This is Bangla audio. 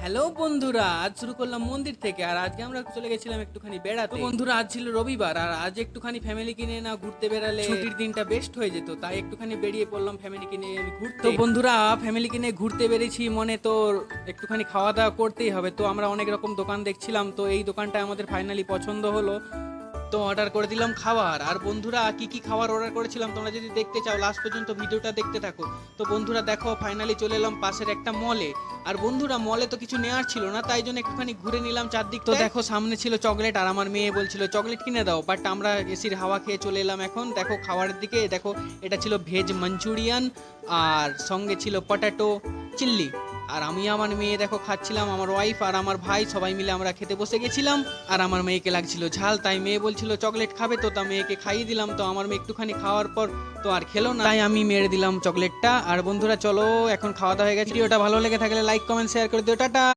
হ্যালো বন্ধুরা, আজ শুরু করলাম মন্দির থেকে। আর আজকে আমরা চলে গেছিলাম একটুখানি বেড়াতে। বন্ধুরা, আজ ছিল রবিবার, আর আজ একটুখানি ফ্যামিলিকে নিয়ে না ঘুরতে বেড়ালে ছুটির দিনটা বেস্ট হয়ে যেত। তাই একটুখানি বেরিয়ে পড়লাম ফ্যামিলিকে নিয়ে ঘুরতে। তো বন্ধুরা, ফ্যামিলিকে নিয়ে ঘুরতে বেরিয়েছি মনে তো একটুখানি খাওয়া দাওয়া করতেই হবে। তো আমরা অনেক রকম দোকান দেখছিলাম, তো এই দোকানটা আমাদের ফাইনালি পছন্দ হলো। তো অর্ডার করে দিলাম খাবার। আর বন্ধুরা, কি কি খাবার অর্ডার করেছিলাম তোমরা যদি দেখতে চাও লাস্ট পর্যন্ত ভিডিওটা দেখতে থাকো। তো বন্ধুরা দেখো, ফাইনালি চলে এলাম পাশের একটা মলে। আর বন্ধুরা, মলে তো কিছু নেওয়ার ছিল না, তাই জন্য একটুখানি ঘুরে নিলাম চারদিক। তো দেখো, সামনে ছিল চকলেট, আর আমার মেয়ে বলছিল চকলেট কিনে দাও, বাট আমরা এসির হাওয়া খেয়ে চলে এলাম। এখন দেখো খাবারের দিকে, দেখো এটা ছিল ভেজ মাঞ্চুরিয়ান, আর সঙ্গে ছিল পটেটো চিল্লি। আর আমি আমার মেয়ে দেখো খাচ্ছিলাম, আমার ওয়াইফ আর আমার ভাই সবাই মিলে আমরা খেতে বসে গেছিলাম। আর আমার মেয়েকে লাগছিল ঝাল, তাই মেয়ে বলছিল চকলেট খাবে, তো তা মেয়েকে খাইয়ে দিলাম। তো আমার মেয়ে একটুখানি খাওয়ার পর তো আর খেলো না, তাই আমি মেরে দিলাম চকলেটটা। আর বন্ধুরা চলো, এখন খাওয়া দাওয়া হয়ে গেছে। ভিডিওটা ভালো লেগে থাকলে লাইক কমেন্ট শেয়ার করে দিও। টাটা।